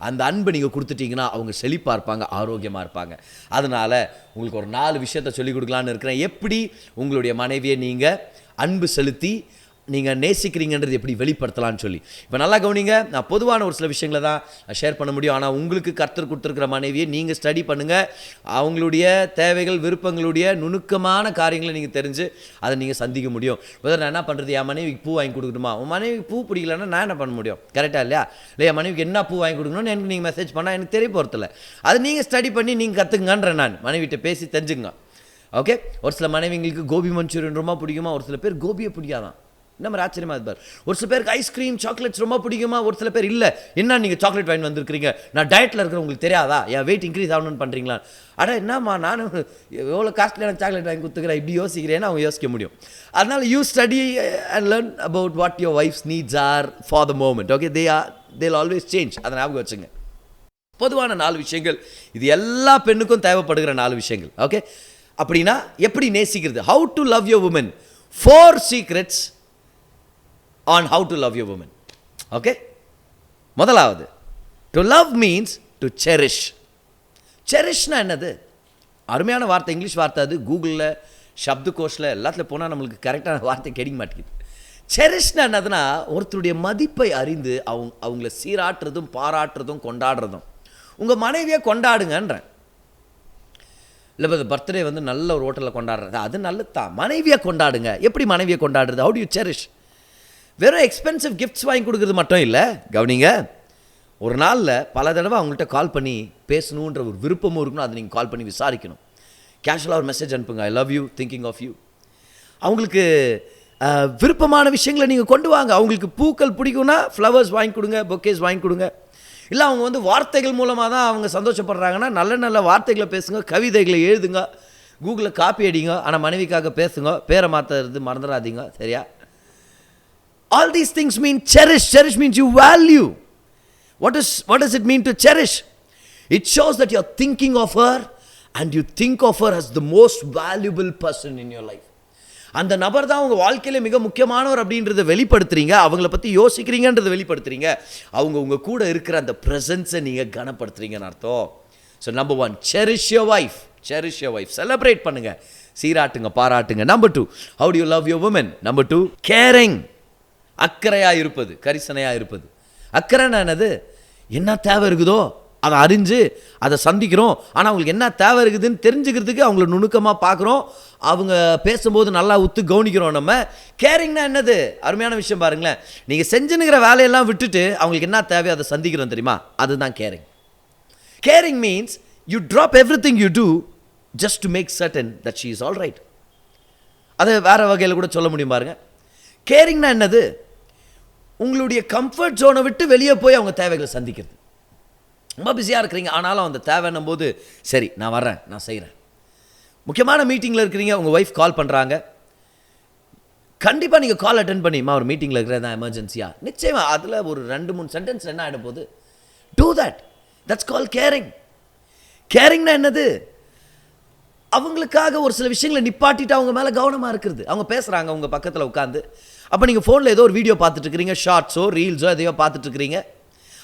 அந்த அன்பை நீங்கள் கொடுத்துட்டீங்கன்னா அவங்க செழிப்பாக இருப்பாங்க, ஆரோக்கியமாக இருப்பாங்க. அதனால் உங்களுக்கு ஒரு 4 விஷயத்தை சொல்லிக் கொடுக்கலான்னு இருக்கிறேன். எப்படி உங்களுடைய மனைவியை நீங்கள் அன்பு செலுத்தி நீங்கள் நேசிக்கிறீங்கன்றது எப்படி வெளிப்படுத்தலான்னு சொல்லி. இப்போ நல்லா கவனிங்க, நான் பொதுவான ஒரு சில விஷயங்களை தான் ஷேர் பண்ண முடியும். ஆனால் உங்களுக்கு கர்த்தர் கொடுத்துருக்கிற மனைவியை நீங்கள் ஸ்டடி பண்ணுங்கள். அவங்களுடைய தேவைகள், விருப்பங்களுடைய நுணுக்கமான காரியங்களை நீங்கள் தெரிஞ்சு அதை நீங்கள் சந்திக்க முடியும். நான் என்ன பண்ணுறது? என் மனைவிக்கு பூ வாங்கி கொடுக்கணுமா? உன் மனைவிக்கு பூ பிடிக்கலன்னா நான் என்ன பண்ண முடியும்? கரெக்டாக இல்லையா? இல்லை, என் மனைவிக்கு என்ன பூ வாங்கி கொடுக்கணும்னு எனக்கு நீங்கள் மெசேஜ் பண்ணால் எனக்கு தெரிய போகிறதில்ல. அது நீங்கள் ஸ்டடி பண்ணி நீங்கள் கற்றுக்குங்கன்றேன். நான் மனைவிட்ட பேசி தெரிஞ்சுங்க. ஓகே, ஒரு சில மனைவிங்களுக்கு கோபி மஞ்சூரியன் ரொம்ப பிடிக்குமா, ஒரு சில பேர் கோபியை பிடிக்காதான். நம்ம ஆச்சரியமா இருப்பார். ஒரு சில பேருக்கு ஐஸ்கிரீம், சாக்லேட்ஸ் ரொம்ப பிடிக்குமா, ஒரு சில பேர் இல்லை, என்ன நீங்கள் சாக்லேட் வாங்கி வந்திருக்கிறீங்க, நான் டயட்டில் இருக்கிற உங்களுக்கு தெரியாதா, என் வெயிட் இன்க்ரீஸ் ஆகணும்னு பண்ணுறீங்களா? அட என்னம்மா, நானும் எவ்வளோ காஸ்ட்லியான சாக்லேட் வாங்கி கொடுத்துக்கிறேன் இப்படி யோசிக்கிறேன்னு அவங்க யோசிக்க முடியும். அதனால் you study and learn about what your wife's needs R for the moment. Okay, தேல் ஆல்வேஸ் சேஞ்ச். அதை ஞாபகம் வச்சுங்க. பொதுவான 4 விஷயங்கள், இது எல்லா பெண்ணுக்கும் தேவைப்படுகிற 4 விஷயங்கள். ஓகே, அப்படின்னா எப்படி நேசிக்கிறது? How to love your woman. 4 secrets on how to love your woman. Okay, முதலாவது, to love means to cherish. செரிஷ்னா என்னது? அருமையான வார்த்தை, இங்கிலீஷ் வார்த்தை அது. கூகுளில், சப்துகோஷில் எல்லாத்துல போனால் நம்மளுக்கு கரெக்டான வார்த்தை கிடைக்க மாட்டேங்குது. செரிஷ்னா என்னதுன்னா ஒருத்தருடைய மதிப்பை அறிந்து அவங்கள சீராட்டுறதும் பாராட்டுறதும் கொண்டாடுறதும். உங்கள் மனைவியை கொண்டாடுங்கன்றேன். இல்லை இப்போ பர்த்டே வந்து நல்ல ஒரு ஹோட்டலில் கொண்டாடுறது அது நல்லது தான். மனைவியை கொண்டாடுங்க. எப்படி மனைவியை கொண்டாடுறது? How do you cherish? வெறும் எக்ஸ்பென்சிவ் கிஃப்ட்ஸ் வாங்கி கொடுக்குறது மட்டும் இல்லை. கவனிங்க, ஒரு நாளில் பல தடவை அவங்கள்ட்ட கால் பண்ணி பேசணுன்ற ஒரு விருப்பமும் இருக்கணும். அதை நீங்கள் கால் பண்ணி விசாரிக்கணும். கேஷுவலாக ஒரு மெசேஜ் அனுப்புங்க, I love you, thinking of you. அவங்களுக்கு விருப்பமான விஷயங்களை நீங்கள் கொண்டு வாங்க. அவங்களுக்கு பூக்கள் பிடிக்கும்னா ஃப்ளவர்ஸ் வாங்கி கொடுங்க, பொக்கேஸ் வாங்கி கொடுங்க. இல்லை அவங்க வந்து வார்த்தைகள் மூலமாக தான் அவங்க சந்தோஷப்படுறாங்கன்னா நல்ல நல்ல வார்த்தைகளை பேசுங்க, கவிதைகளை எழுதுங்க, கூகுளில் காப்பி அடிங்க. ஆனால் மனைவிக்காக பேசுங்க, பேரை மாற்றுறது மறந்துடாதீங்க. சரியா? All these things mean cherish. Cherish means you value. What does it mean to cherish? It shows that you're thinking of her and you think of her as the most valuable person in your life. அந்த நபர் தான் உங்கள் வாழ்க்கையில் மிக முக்கியமானவர் அப்படின்றத வெளிப்படுத்துறீங்க. அவங்கள பற்றி யோசிக்கிறீங்கன்றதை வெளிப்படுத்துறீங்க. அவங்க உங்கள் கூட இருக்கிற அந்த ப்ரெசன்ஸை நீங்கள் கனப்படுத்துறீங்கன்னு அர்த்தம். So number 1, cherish your wife. Cherish your wife. Celebrate பண்ணுங்கள், சீராட்டுங்க, பாராட்டுங்க. Number 2, how do you love your woman? Number 2, caring. அக்கறையாக இருப்பது, கரிசனையாக இருப்பது. அக்கறைன்னா என்னது? என்ன தேவை இருக்குதோ அதை அறிஞ்சு அதை சந்திக்கிறோம். ஆனால் அவங்களுக்கு என்ன தேவை இருக்குதுன்னு தெரிஞ்சுக்கிறதுக்கு அவங்கள நுணுக்கமாக பார்க்குறோம். அவங்க பேசும்போது நல்லா உத்து கவனிக்கிறோம். நம்ம கேரிங்னா என்னது? அருமையான விஷயம் பாருங்களேன். நீங்கள் செஞ்சுனுங்கிற வேலையெல்லாம் விட்டுட்டு அவங்களுக்கு என்ன தேவையோ அதை சந்திக்கிறோம் தெரியுமா? அதுதான் caring. Caring means you drop everything you do just to make certain that she is all right. அதை வேறு வகையில் கூட சொல்ல முடியும் பாருங்கள். கேரிங்னா என்னது? உங்களுடைய கம்ஃபர்ட் ஜோனை விட்டு வெளியே போய் அவங்க தேவைகளை சந்திக்கிறது. ரொம்ப பிஸியாக இருக்கிறீங்க, ஆனாலும் அந்த தேவைன்னும் போது சரி நான் வர்றேன், நான் செய்கிறேன். முக்கியமான மீட்டிங்கில் இருக்கிறீங்க, உங்கள் ஒய்ஃப் கால் பண்ணுறாங்க. கண்டிப்பாக நீங்கள் கால் அட்டென்ட் பண்ணிமா ஒரு மீட்டிங்கில் இருக்கிறது தான் எமர்ஜென்சியாக நிச்சயமாக அதில் ஒரு 2-3 சென்டென்ஸ் என்ன ஆகிட போகுது? Do that. That's call caring. கேரிங்னா என்னது? அவங்களுக்காக ஒரு சில விஷயங்களை நிப்பாட்டிட்டு அவங்க மேலே கவனமாக இருக்கிறது. அவங்க பேசுகிறாங்க உங்கள் பக்கத்தில் உட்காந்து. அப்போ நீங்கள் ஃபோனில் ஏதோ ஒரு வீடியோ பார்த்துட்ருக்கிறீங்க, ஷார்ட்ஸோ ரீல்ஸோ எதையோ பார்த்துட்ருக்கிறீங்க.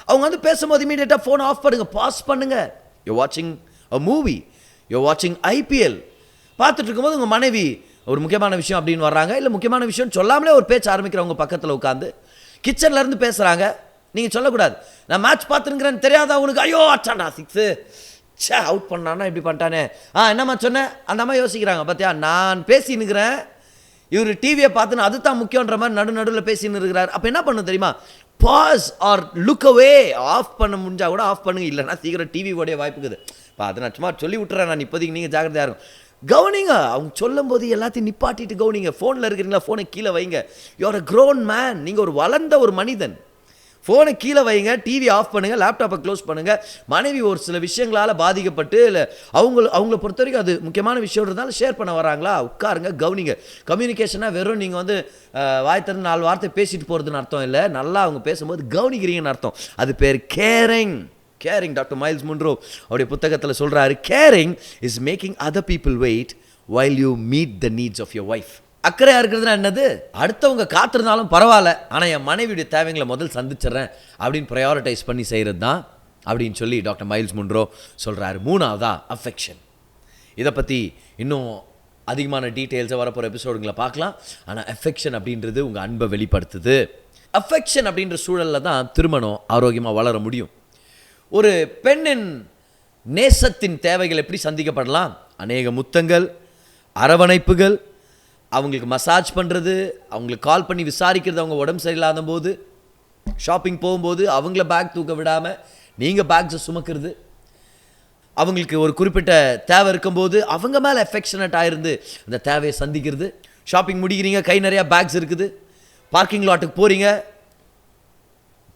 அவங்க வந்து பேசும்போது இமீடியட்டாக ஃபோனை ஆஃப் பண்ணுங்க, பாஸ் பண்ணுங்கள். யூ வாட்சிங் அ மூவி, யூ வாட்சிங் IPL பார்த்துட்டு இருக்கும்போது உங்கள் மனைவி ஒரு முக்கியமான விஷயம் அப்படின்னு வர்றாங்க, இல்லை முக்கியமான விஷயம் சொல்லாமலே ஒரு பேச்சு ஆரம்பிக்கிறவங்க பக்கத்தில் உட்காந்து கிச்சன்லேருந்து பேசுகிறாங்க. நீங்கள் சொல்லக்கூடாது நான் மேட்ச் பார்த்துருங்கிறேன்னு தெரியாதா உனக்கு? ஐயோ அச்சாண்டா 6 அவுட் பண்ணானா இப்படி பண்ணிட்டானே. என்னம்மா சொன்னேன்? அந்த அம்மா யோசிக்கிறாங்க. பார்த்தியா, நான் பேசினுக்கிறேன், இவர் டிவியை பார்த்துன்னு அது தான் முக்கியன்ற மாதிரி நடுவில் பேசின்னு இருக்கிறார். அப்போ என்ன பண்ணணும் தெரியுமா? Pause or look away. Off பண்ண முடிஞ்சால் கூட ஆஃப் பண்ணுங்க, இல்லைனா சீக்கிரம் டிவி ஓடைய வாய்ப்புக்குது. இப்போ அதை நான் சும்மா சொல்லி விட்டுறேன். நான் இப்போதைக்கு நீங்கள் ஜாக்கிரதையாக இருக்கும். கவனிங்க, அவங்க சொல்லும் போது எல்லாத்தையும் நிப்பாட்டிட்டு கவனிங்க. ஃபோனில் இருக்கிறீங்களா, ஃபோனை கீழே வைங்க. யூஆர் அ க்ரோன் மேன். நீங்கள் ஒரு வளர்ந்த ஒரு மனிதன். ஃபோனை கீழே வைங்க, டிவி ஆஃப் பண்ணுங்கள், லேப்டாப்பை க்ளோஸ் பண்ணுங்கள். மனைவி ஒரு சில விஷயங்களால் பாதிக்கப்பட்டு இல்லை அவங்கள பொறுத்த வரைக்கும் அது முக்கியமான விஷயம் இருந்தாலும் ஷேர் பண்ண வராங்களா, உட்காருங்க, கவனிங்க. கம்யூனிகேஷனாக வெறும் நீங்கள் வந்து வாய் திறந்து 4 வார்த்தை பேசிட்டு போகிறதுன்னு அர்த்தம் இல்லை. நல்லா அவங்க பேசும்போது கவனிக்கிறீங்கன்னு அர்த்தம். அது பேர் caring. Caring. Doctor Myles Munroe அவருடைய புத்தகத்தில் சொல்கிறாரு, caring is making other people wait while you meet the needs of your wife. அக்கறையாக இருக்கிறதுனா என்னது? அடுத்தவங்க காத்திருந்தாலும் பரவாயில்ல, ஆனால் என் மனைவியுடைய தேவைங்களை முதல் சந்திச்சிட்றேன் அப்படின்னு ப்ரையாரிட்டைஸ் பண்ணி செய்கிறது தான் அப்படின்னு சொல்லி டாக்டர் மைல்ஸ் முன்ரோ சொல்கிறாரு. 3வதா அஃபெக்ஷன். இதை பற்றி இன்னும் அதிகமான டீட்டெயில்ஸை வரப்போகிற எபிசோடுங்களை பார்க்கலாம். ஆனால் அஃபெக்ஷன் அப்படின்றது உங்கள் அன்பை வெளிப்படுத்துது. அஃபெக்ஷன் அப்படின்ற சூழலில் தான் திருமணம் ஆரோக்கியமாக வளர முடியும். ஒரு பெண்ணின் நேசத்தின் தேவைகள் எப்படி சந்திக்கப்படலாம்? அநேக முத்தங்கள், அரவணைப்புகள், அவங்களுக்கு மசாஜ் பண்ணுறது, அவங்களுக்கு கால் பண்ணி விசாரிக்கிறது, அவங்க உடம்பு சரியில்லாத போது, ஷாப்பிங் போகும்போது அவங்கள பேக் தூக்க விடாமல் நீங்கள் பேக்ஸை சுமக்கிறது, அவங்களுக்கு ஒரு குறிப்பிட்ட தேவை இருக்கும்போது அவங்க மேலே அஃபெக்ஷனட் ஆகிருந்து அந்த தேவையை சந்திக்கிறது. ஷாப்பிங் முடிக்கிறீங்க, கை நிறையா பேக்ஸ் இருக்குது, பார்க்கிங் லாட்டுக்கு போகிறீங்க,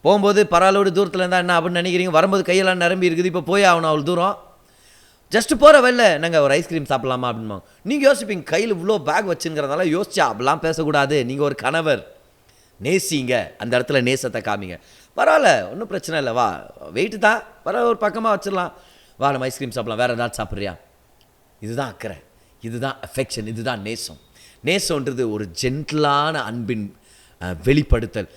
போகும்போது பரவாயில்லோடு தூரத்தில் இருந்தால் என்ன அப்படின்னு நினைக்கிறீங்க, வரும்போது கையெல்லாம் நிரம்பி இருக்குது, இப்போ போய் ஆகணும் அவ்வளோ தூரம், ஜஸ்ட்டு போகிற வெளில நாங்கள் ஒரு ஐஸ்கிரீம் சாப்பிட்லாமா அப்படிமா. நீங்கள் யோசிப்பீங்க, கையில் இவ்வளோ பேக் வச்சுங்கிறதால யோசிச்சா அப்படிலாம் பேசக்கூடாது. நீங்கள் ஒரு கணவர், நேசிங்க, அந்த இடத்துல நேசத்தை காமிங்க. பரவாயில்ல, ஒன்றும் பிரச்சனை இல்லை, வா வெயிட்டு தான் பரவாயில்ல, ஒரு பக்கமாக வச்சிடலாம், வா நம்ம ஐஸ்கிரீம் சாப்பிட்லாம், வேறு ஏதாவது சாப்பிட்றியா. இதுதான் அக்கறை, இதுதான் அஃபெக்ஷன், இதுதான் நேசம். நேசம்ன்றது ஒரு ஜென்டிலான அன்பின் வெளிப்படுத்தல்.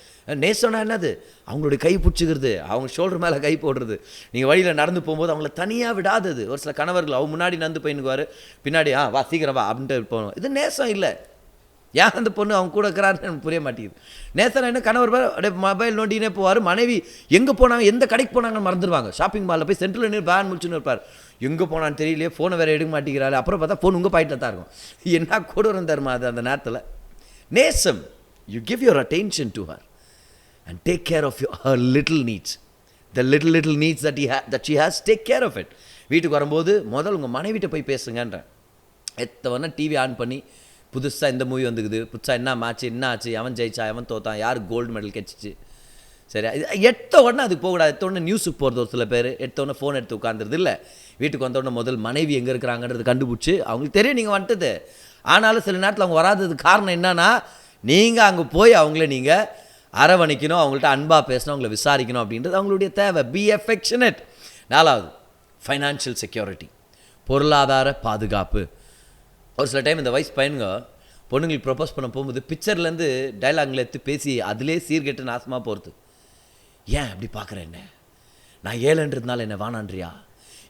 நேசம்னா என்னது? அவங்களுடைய கை பிடிச்சிக்கிறது, அவங்க ஷோல்டர் மேலே கை போடுறது, நீங்கள் வழியில் நடந்து போகும்போது அவங்கள தனியாக விடாதது. ஒரு சில கணவர்கள் அவங்க முன்னாடி நடந்து போயின்னுக்குவார், பின்னாடி வா சீக்கிரம் வா அப்படின்ட்டு போகணும். இது நேசம் இல்லை. ஏன் அந்த பொண்ணு அவங்க கூட இருக்கிறாருன்னு எனக்கு புரிய மாட்டேங்குது. நேற்று என்ன கணவர் அப்படியே மொபைல் நோண்டினே போவார், மனைவி எங்கே போனாங்க எந்த கடைக்கு போனாங்கன்னு மறந்துடுவாங்க. ஷாப்பிங் மாலில் போய் சென்ட்ரல் நின்று பேன் முடிச்சுன்னு இருப்பார், எங்கே போனான்னு தெரியலையே, ஃபோனை வேறு எடுக்க மாட்டேங்கிறாரு. அப்புறம் பார்த்தா ஃபோன் உங்கள் பாயிட்டில் தான் இருக்கும். என்ன கூட இருந்தாருமா அது அந்த நேரத்தில். நேசம், you give your attention to her and take care of her little needs, the little needs that she has, take care of it. வீட்டுக்கு வரும்போது முதல் உங்கள் மனைவிட்ட போய் பேசுங்கன்றேன். எத்தவொன்னா டிவி ஆன் பண்ணி புதுசாக இந்த மூவி வந்துக்குது, புதுசாக என்ன மேட்ச் என்ன ஆச்சு, அவன் ஜெயிச்சா அவன் தோத்தான், யார் கோல்டு மெடல் கிடச்சிச்சு, சரி எட்ட உடனே அதுக்கு போகக்கூடாது. எத்த உடனே நியூஸுக்கு போகிறது ஒரு சில பேர், எடுத்த உடனே ஃபோன் எடுத்து உட்காந்துருது இல்லை. வீட்டுக்கு வந்த உடனே முதல் மனைவி எங்கே இருக்கிறாங்கன்றது கண்டுபிடிச்சி, அவங்களுக்கு தெரியும் நீங்கள் வந்துட்டது. ஆனாலும் சில நேரத்தில் அவங்க வராததுக்கு காரணம் என்னன்னா, நீங்கள் அங்கே போய் அவங்கள நீங்கள் அரவணைக்கணும், அவங்கள்ட்ட அன்பாக பேசணும், அவங்கள விசாரிக்கணும் அப்படின்றது அவங்களுடைய தேவை. Be affectionate. 4வது ஃபைனான்ஷியல் செக்யூரிட்டி, பொருளாதார பாதுகாப்பு. ஒரு சில டைம் இந்த வயசு பையனுங்க பொண்ணுங்களுக்கு ப்ரொப்போஸ் பண்ண போகும்போது பிக்சர்லேருந்து டைலாக்களை எடுத்து பேசி அதிலே சீர்கெட்டு நாசமாக போகிறது. ஏன் அப்படி பார்க்குறேன், என்ன நான் ஏழைன்றதுனால என்ன வானான்றியா,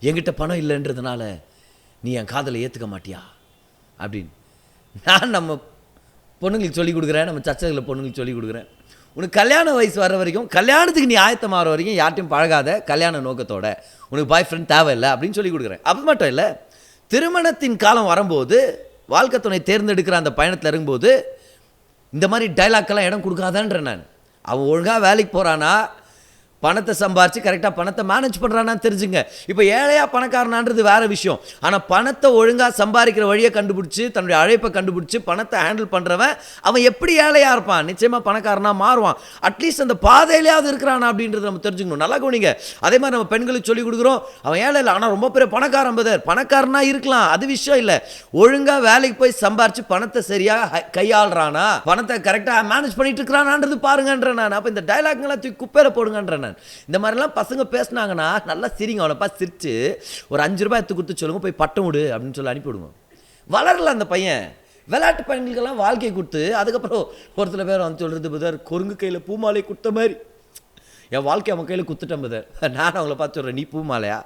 என்கிட்ட பணம் இல்லைன்றதுனால நீ என் காதலை ஏற்றுக்க மாட்டியா அப்படின்னு நான் நம்ம பொண்ணுங்களுக்கு சொல்லிக் கொடுக்குறேன், நம்ம சர்ச்சைகளில் பொண்ணுங்களுக்கு சொல்லிக் கொடுக்குறேன். உனக்கு கல்யாண வயசு வர்ற வரைக்கும், கல்யாணத்துக்கு நீ ஆயத்தமாகிற வரைக்கும் யார்ட்டையும் பழகாத, கல்யாண நோக்கத்தோட, உனக்கு பாய் ஃப்ரெண்ட் தேவையில்லை அப்படின்னு சொல்லி கொடுக்குறேன். அது மட்டும் இல்லை, திருமணத்தின் காலம் வரும்போது, வாழ்க்கை துணை தேர்ந்தெடுக்கிற அந்த பயணத்தில் இருக்கும்போது இந்த மாதிரி டைலாக்கெல்லாம் இடம் கொடுக்காதான்றேன் நான். அவன் ஒழுங்காக வேலைக்கு போகிறானா, பணத்தை சம்பாரித்து கரெக்டாக பணத்தை மேனேஜ் பண்ணுறானான்னு தெரிஞ்சுங்க. இப்போ ஏழையாக பணக்காரனான்றது வேறு விஷயம். ஆனால் பணத்தை ஒழுங்காக சம்பாதிக்கிற வழியை கண்டுபிடிச்சி, தன்னுடைய அழைப்பை கண்டுபிடிச்சி பணத்தை ஹேண்டில் பண்ணுறவன் அவன் எப்படி ஏழையாக இருப்பான், நிச்சயமாக பணக்காரனாக மாறுவான். அட்லீஸ்ட் அந்த பாதையிலேயாவது இருக்கிறானா அப்படின்றது நம்ம தெரிஞ்சுக்கணும். நல்லா கவனிங்க. அதே மாதிரி நம்ம பெண்களுக்கு சொல்லிக் கொடுக்குறோம், அவன் ஏழை இல்லை ஆனால் ரொம்ப பெரிய பணக்காரன் பதர், பணக்காரனாக இருக்கலாம், அது விஷயம் இல்லை. ஒழுங்காக வேலைக்கு போய் சம்பாரித்து பணத்தை சரியாக கையாளுறானா, பணத்தை கரெக்டாக மேனேஜ் பண்ணிட்டு இருக்கிறானான்றது பாருங்கன்றேன் நான். அப்போ இந்த டைலாக்லாம் தூக்கி குப்பையில போடுங்கன்றேன். இந்த மாதிரிலாம் பசங்க பேசினாங்கன்னா நல்லா சிரிங்க, அவனை பார்த்து சிரிச்சு ஒரு 5 ரூபாய் எடுத்து கொடுத்து சொல்லுங்க, போய் பட்டம் விடு அப்படின்னு சொல்லி அனுப்பிவிடுங்க. வளரல அந்த பையன். விளையாட்டு பையன்களுக்கெல்லாம் வாழ்க்கையை கொடுத்து அதுக்கப்புறம் ஒரு சில பேர் வந்து சொல்கிறது, பதர் கொருங்கு கையில் பூமாலை கொடுத்த மாதிரி என் வாழ்க்கை அவன் கையில் குத்துட்டேன் பதர். நான் அவங்கள பார்த்து சொல்கிறேன், நீ பூமாலையா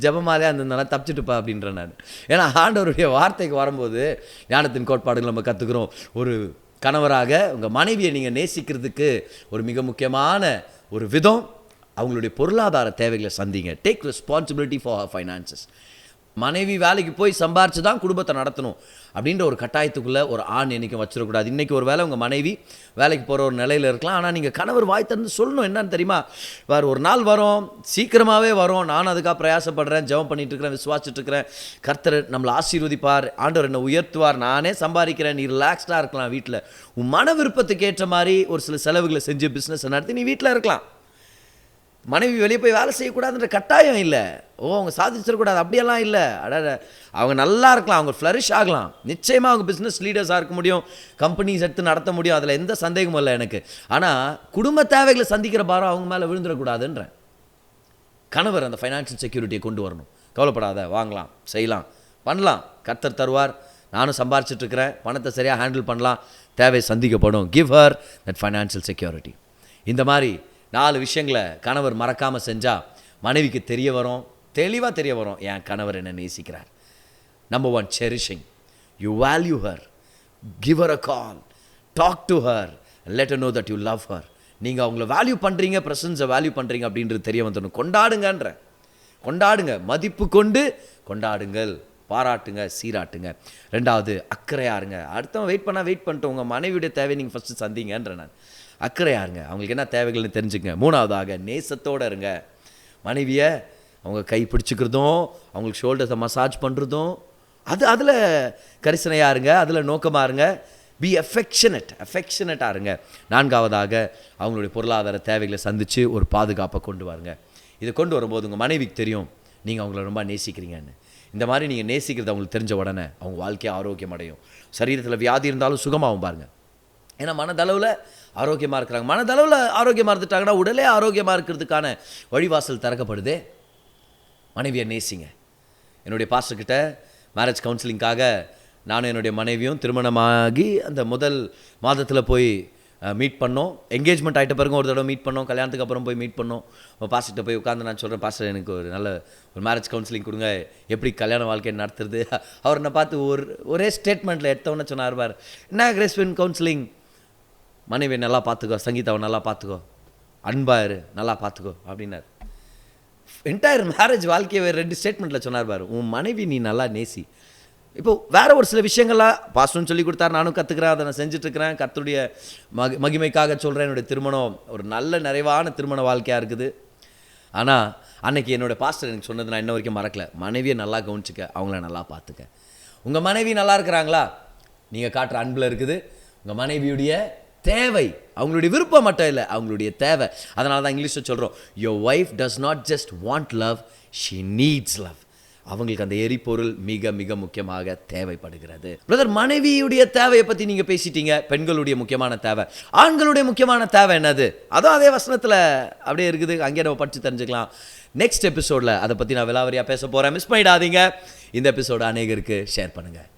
ஜபமாலையா இருந்ததுனால தப்பிச்சுட்டுப்பா அப்படின்றேன் நான். ஏன்னா ஆண்டவருடைய வார்த்தைக்கு வரும்போது ஞானத்தின் கோட்பாடுகள் நம்ம கற்றுக்குறோம். ஒரு கணவராக உங்கள் மனைவியை நீங்கள் நேசிக்கிறதுக்கு ஒரு மிக முக்கியமான ஒரு விதம், அவங்களுடைய பொருளாதார தேவைகளை சந்திங்க. Take responsibility for her finances. மனைவி வேலைக்கு போய் சம்பாரித்து தான் குடும்பத்தை நடத்தணும் அப்படின்ற ஒரு கட்டாயத்துக்குள்ளே ஒரு ஆண் என்றைக்கும் வச்சிடக்கூடாது. இன்றைக்கி ஒரு வேளை உங்கள் மனைவி வேலைக்கு போகிற ஒரு நிலையில் இருக்கலாம், ஆனால் நீங்கள் கணவர் வாய் திறந்து சொல்லணும். என்னன்னு தெரியுமா, வேறு ஒரு நாள் வரும், சீக்கிரமாகவே வரும், நானும் அதுக்காக பிரயாசப்படுறேன், ஜெபம் பண்ணிட்டு இருக்கிறேன், விசுவாசிட்டு இருக்கிறேன், கர்த்தர் நம்மளை ஆசீர்வதிப்பார், ஆண்டவர் என்னை உயர்த்துவார், நானே சம்பாதிக்கிறேன், நீ ரிலாக்ஸ்டாக இருக்கலாம் வீட்டில், உன் மன விருப்பத்துக்கு ஏற்ற மாதிரி ஒரு சில செலவுகளை செஞ்சு பிஸ்னஸ் நடத்தி நீ வீட்டில் இருக்கலாம். மனைவி வெளியே போய் வேலை செய்யக்கூடாதுன்ற கட்டாயம் இல்லை. அவங்க சாதிச்சிடக்கூடாது அப்படியெல்லாம் இல்லை. அவங்க நல்லா இருக்கலாம், அவங்க ஃப்ளரிஷ் ஆகலாம், நிச்சயமாக அவங்க பிஸ்னஸ் லீடர்ஸாக இருக்க முடியும், கம்பெனிஸ் எடுத்து நடத்த முடியும், அதில் எந்த சந்தேகமும் இல்லை எனக்கு. ஆனால் குடும்ப தேவைகளை சந்திக்கிற பாரம் அவங்க மேலே விழுந்துடக்கூடாதுன்ற கணவர் அந்த ஃபைனான்ஷியல் செக்யூரிட்டியை கொண்டு வரணும். கவலைப்படாத, வாங்கலாம், செய்யலாம், பண்ணலாம், கர்த்தர் தருவார், நானும் சம்பாரிச்சிட்ருக்கிறேன், பணத்தை சரியாக ஹேண்டில் பண்ணலாம், தேவை சந்திக்கப்படும். Give her that financial security. இந்த மாதிரி 4 விஷயங்களை கணவர் மறக்காமல் செஞ்சால் மனைவிக்கு தெரிய வரும், தெளிவாக தெரிய வரும், என் கணவர் என்ன நேசிக்கிறார். Number 1, cherishing. You value her, give her a call, talk to her, let her know that you love her. நீங்கள் அவங்கள வேல்யூ பண்ணுறீங்க, ப்ரெசன்ஸை வேல்யூ பண்ணுறீங்க அப்படின்றது தெரிய வந்துடணும். கொண்டாடுங்கன்ற, கொண்டாடுங்க, மதிப்பு கொண்டு கொண்டாடுங்கள், பாராட்டுங்க, சீராட்டுங்க. 2வது, அக்கறையாக இருங்க. அடுத்தவன் வெயிட் பண்ணிட்டு உங்கள் மனைவியுடைய தேவை நீங்கள் ஃபஸ்ட்டு சந்திங்கன்ற நான். அக்கறையாக இருங்க, அவங்களுக்கு என்ன தேவைகள்னு தெரிஞ்சுக்கங்க. 3வதாக, நேசத்தோடு இருங்க. மனைவியை அவங்க கை பிடிச்சிக்கிறதும், அவங்களுக்கு ஷோல்டர்ஸை மசாஜ் பண்ணுறதும், அதில் கரிசனையாக இருங்க, அதில் நோக்கமாக இருங்க. பி அஃபெக்ஷனட்டாக இருங்க. 4வதாக, அவங்களுடைய பொருளாதார தேவைகளை சந்தித்து ஒரு பாதுகாப்பை கொண்டு வாருங்க. இதை கொண்டு வரும்போது உங்கள் மனைவிக்கு தெரியும் நீங்கள் அவங்கள ரொம்ப நேசிக்கிறீங்கன்னு. இந்த மாதிரி நீங்கள் நேசிக்கிறது அவங்களுக்கு தெரிஞ்ச உடனே அவங்க வாழ்க்கையை ஆரோக்கியம் அடையும். சரீரத்தில் வியாதி இருந்தாலும் சுகமாகவும் பாருங்கள். ஏன்னா மனதளவில் ஆரோக்கியமாக இருக்கிறாங்க. மனதளவில் ஆரோக்கியமாக இருந்துட்டாங்கன்னா உடலே ஆரோக்கியமாக இருக்கிறதுக்கான வழிவாசல் திறக்கப்படுதே. மனைவியை நேசிங்க. என்னுடைய பாஸ்டர்கிட்ட மேரேஜ் கவுன்சிலிங்காக நானும் என்னுடைய மனைவியும் திருமணமாகி அந்த முதல் மாதத்தில் போய் மீட் பண்ணோம். என்கேஜ்மெண்ட் ஆகிட்ட பிறகு ஒரு தடவை மீட் பண்ணோம். கல்யாணத்துக்கு அப்புறம் போய் மீட் பண்ணோம். பாஸ்டர்கிட்ட போய் உட்காந்து நான் சொல்கிறேன், பாஸ்டர் எனக்கு ஒரு நல்ல ஒரு மேரேஜ் கவுன்சிலிங் கொடுங்க, எப்படி கல்யாண வாழ்க்கை நடத்துறது. அவர் என்னை பார்த்து ஒரே ஸ்டேட்மெண்ட்டில் எடுத்தவொன்னே சொன்னார், பார் என்ன கிரேஸ்வின் கவுன்சிலிங், மனைவியை நல்லா பார்த்துக்கோ, சங்கீதாவை நல்லா பார்த்துக்கோ, அன்பாரு நல்லா பார்த்துக்கோ அப்படின்னார். என்டையர் மேரேஜ் வாழ்க்கையை 2 ஸ்டேட்மெண்ட்டில் சொன்னார் பாரு. உன் மனைவி நீ நல்லா நேசி. இப்போது வேறு ஒரு சில விஷயங்கள்லாம் பாஸ்டர்னு சொல்லி கொடுத்தாரு, நானும் கற்றுக்கிறேன், அதை நான் செஞ்சுட்ருக்கிறேன். கர்த்தருடைய மகிமைக்காக சொல்கிறேன். என்னுடைய திருமணம் ஒரு நல்ல நிறைவான திருமண வாழ்க்கையாக இருக்குது. ஆனால் அன்னைக்கு என்னோடய பாஸ்டர் எனக்கு சொன்னது நான் இன்ன வரைக்கும் மறக்கலை. மனைவியை நல்லா கவனிச்சிக்க, அவங்கள நல்லா பார்த்துக்க. உங்கள் மனைவி நல்லா இருக்கிறாங்களா, நீங்கள் காட்டுற அன்பில் இருக்குது. உங்கள் மனைவியுடைய தேவை, அவங்களுடைய விருப்பம் மட்டும் இல்லை, அவங்களுடைய தேவை. அதனால தான் இங்கிலீஷில் சொல்கிறோம், your wife does not just want love, she needs love. அவங்களுக்கு அந்த எரிபொருள் மிக மிக முக்கியமாக தேவைப்படுகிறது. பிரதர், மனைவியுடைய தேவையை பற்றி நீங்கள் பேசிட்டீங்க. பெண்களுடைய முக்கியமான தேவை, ஆண்களுடைய முக்கியமான தேவை என்னது? அதுவும் அதே வசனத்தில் அப்படியே இருக்குது, அங்கேயே நம்ம படித்து தெரிஞ்சுக்கலாம். நெக்ஸ்ட் எபிசோடில் அதை பற்றி நான் விலாவரியாக பேச போகிறேன். மிஸ் பண்ணிடாதீங்க. இந்த எபிசோடு அநேகருக்கு ஷேர் பண்ணுங்கள்.